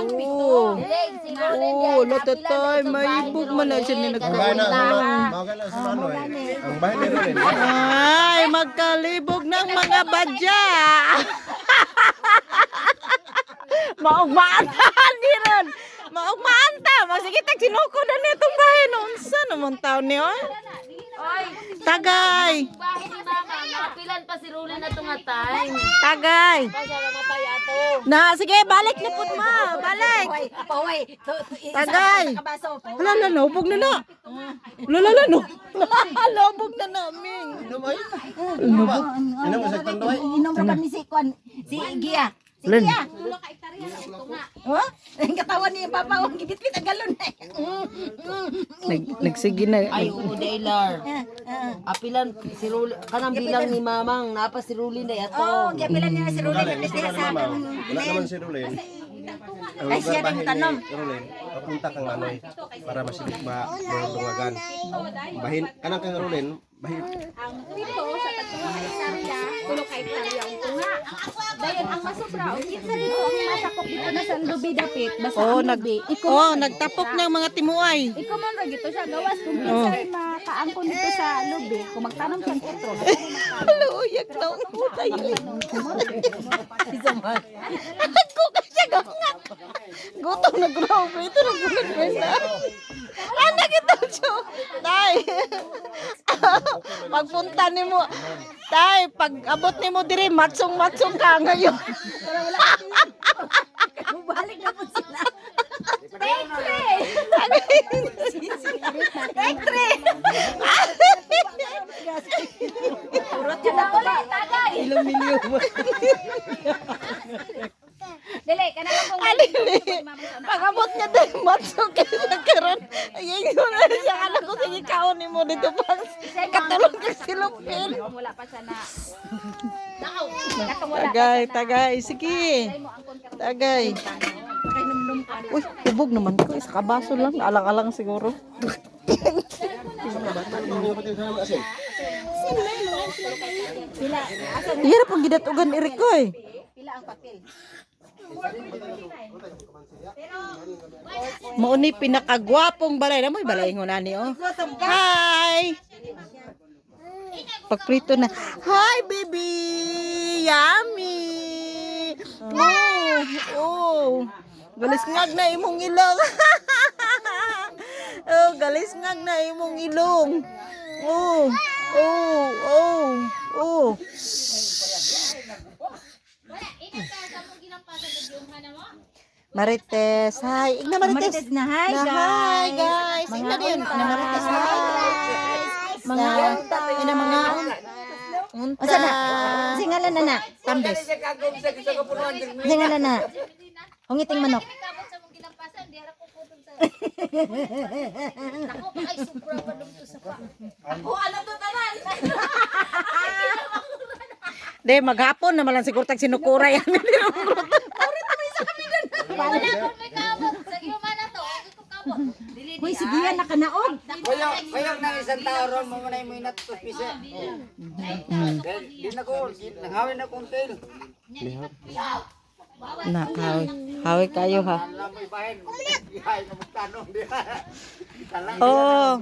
Oo. Oo, latatoy, may ibog man na siya ni Ang bahay na nagkakulang. mga na sa Manoy. Ang bahay ni Rolin. Ay, magkalibog ng mga badya. Maugmaan ni ron. Maugmaan ta. Sige, tag sinuko na nitong bahay noon. Saan naman taon niyo? Tagay. Bahay ni Mama, nakapilan pa si Ruli na tungatay. Tagay. Na, sige, balik na po ma. Balik. Tagay. Hala, lubog na na. Hala, no. Lubog na namin. Lubog. Ano mo sa tandoy? Inom pa kami si Kwan, si Gia. Si Len. Gia. Oh, ang katawan ni Papa, ang gibit-bit ang galon. Nagsige na. Ay, oo, Dailar. Apilan si Ruli, kanang bilang ni Mamang, napa si Ruli na yato. Oh, gipilan niya si Rolly Rolin, na gusto diha na sa naman. Wala naman si Rolin. Ang Ay, siya lugar rin bahay tanom. ni Rolin, papunta kang Manoy para masilip ba dungagan. Bahin kanang kang Rolin, bahin. Ang pito sa tagtunga hektarya, tulo ka hektarya ang tunga. Dayon ang masubra, o kinsa rin ang masakop dito na sa lubi dapit, basta Oh, ang lubi. nagtapok ng mga timuay. Ikaw man ra gito siya gawas kung kinsay makaangkon dito sa lubi, kung magtanom siyang petro. Luyak na ang putay. Ako ka siya gangat. Gutom na grabe. Ito na bulan ko na. Ano kita siya? Tay. Pagpunta ni mo. Tay, pag abot ni mo diri, matsong-matsong ka ngayon. Balik na po sila. Urot yun ako ba? Tagay! Ilang milyon mo. Dili, kanang kung Alili. Pag abot niya diri, matsong kayo sa karon. Ayun ko na siya. Alam ko, sige kaon ni mo dito pang katulog ka silupin. wala pa siya na. Tagay. Sige. Tagay. Uy, hubog naman ko. Isa kabaso lang. Alang-alang siguro. Hirap ang gidatugan ni Rico eh. Pila ang papel. Mauni pinakagwapong balay. Namoy balay ngo nani oh. Hi. Pagprito na. Hi baby. Yummy. Oh. Galis ngag na imong ilong. Oh, galis ngag na imong ilong. Oh. Oh. Marites, hi. Igna Marites. Marites na, hi, Na, hi guys. Igna din. Na Marites, hi. Mga ina mga unta. Asa na? Singalan na na. Tambes. Singalan na. Hungiting manok. De maghapon naman lang siguro tag sinukura yan. Hoy, sige yan nakanaog. Kaya na isang tao ron mo na mo inat to pise. Di na ko nangawin na kong tail. Na, hawi kayo ha. Lamoy bahin. Ihay na magtanong di. Oh.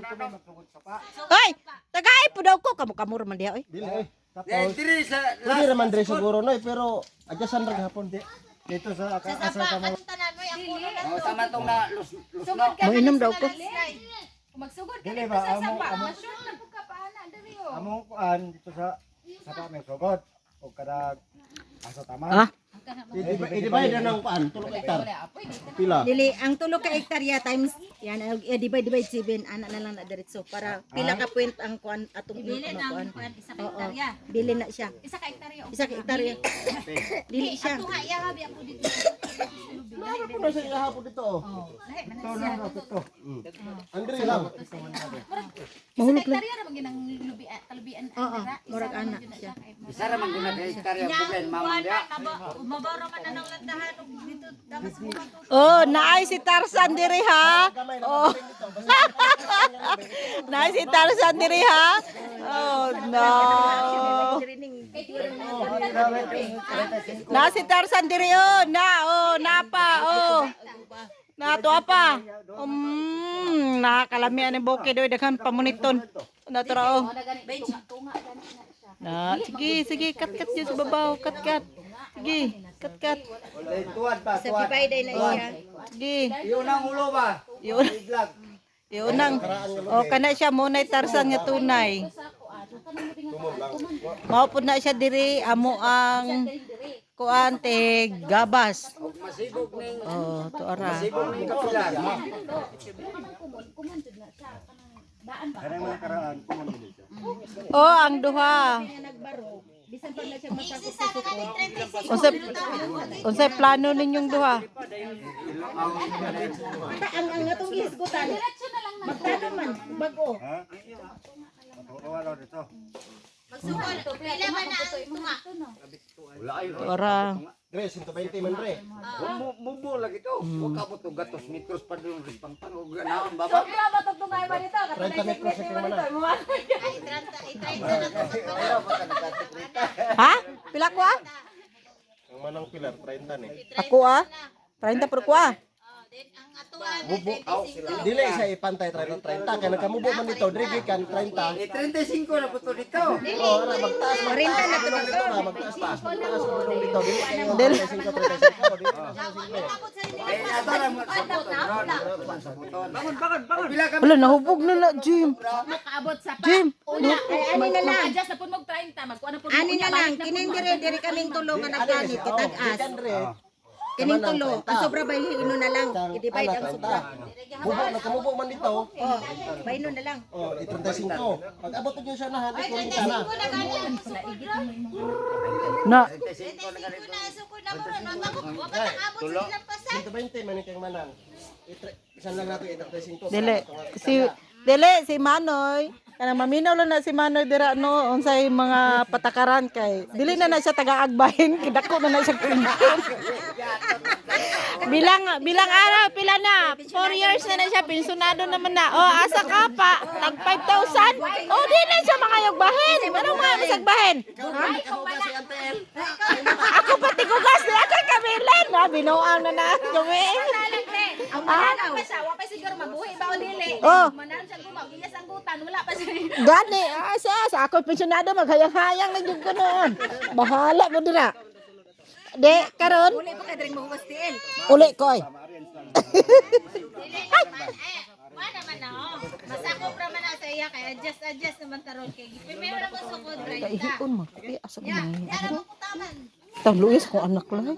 Ay, tagay po daw ko kamukha man diha oy. Dili eh. Eh Tapos diri sa pwede naman dire siguro noy pero adyasan ra gahapon di. Dito sa asa ka mo. tama tong na lusno. Mo inom daw ko. Kung magsugod ka Dili dito ba sa amo sapa, ma-sure na pagka paana, dali o. among kuan dito sa pamen sugod o kada asa tama. Ah, I-divide na ng kuan 3 hektar. Pila? Dili, ang tulo ka hektarya times, yan, divide 7, ana na lang na diretso. Para pila ka point ang kuan atong kuan. Isa ka hektarya. Bili na siya. Isa ka hektarya. Isa ka hektarya. Dili siya. Ito nga, iya habi ako dito. Mara po na sa hapon dito oh. Ito na ito. Andre lang. Mahulog lang. Hektarya naman ginang talubian. Oo, murag ana siya. Isa ra man guna kay hektarya buben mamang dia. Mabaro man na ng landahan dito. Dapat oh, naay si Tarzan diri ha. Oh. Naay si Tarzan diri ha. Oh, no. Na si Tarzan diri oh, napa. Ato apa? Nakakalamian ni Boke doy daghan pamuniton. Natura oh. Na, sige, kat jud sa babaw, kat. Sige, kat. Tuwad pa, Sa tuwad. divide na iya. Sige. Yun ang ulo ba? Yun. Vlog. Yunang. O kana siya mo nay Tarzan nga tunay. Mao pud na siya diri amo ang kuan te gabas. Masibog ning Oh, tuara. masibog ning kapilar. Oh, ang duha. Unsay plano ninyong duha? Ang atong gihisgutan. Magkano man bago. Tuara. Dre, 120 man dre. Mubo lagi to. Wa ka mo to gatos metros pa dun pang panog naon baba. 30 metros sa kanya mana. Ha? Pila ko ah? Ang manang pilar 30 ni. Ako ah? 30 per ko ah. Mubo aw. Dili siya ipantay 30 kaya nagkamubo man dito dre gikan 30. 35 na po to dito. Oh, ara magtaas man. 30 na to dito. Magtaas mo dito. Dili kayo 35. Dili na sa simple. Eh ato lang mo sa buton. Bangon. Pila ka Wala nahubog na na Jim. Makaabot sa pa. Jim. Ani na lang. Adjust na po mag 30. Magkuha na po. Ani na lang. Kinin dire kaming tulungan nagkanit kitag-as. Kining tulo. Ang sobra ba ino na lang. I-divide ang sobra. Mubo nagkamubo man dito. Oh, bayno na lang. Oh, 35. Pag abot niyo siya na 140 na. Na. 120 man kang manan. Isan lang nato 35. Dili si Manoy. Kanang maminaw lang na si Manoy dira no unsay mga patakaran kay dili na siya taga-agbahin kidako na siya kumpon. bilang araw pila na 4 years na siya pensionado naman na. Oh asa ka pa tag 5,000. Oh di na siya makayogbahin. Anong mga masagbahin? Ako pati gugas na kay kamilan na binuang na kami. Ang mananaw pa siya, wa pa siguro mabuhi ba o dili. Oh. Manan siya gumaw, giyas ang gutan, wala pa siya. Gani, sa ako pensionado maghayang-hayang na jud ko noon. Bahala mo dira. De, karon Uli pa ka diri mo tiil. uli ko ay. Wala man na oh. Masakop ra man na sa iya kay adjust naman taron kay primero na ko sukod right. Kaihion mo. Asa ko Ya, man. ara mo kutaman. Tang luis ko anak lang.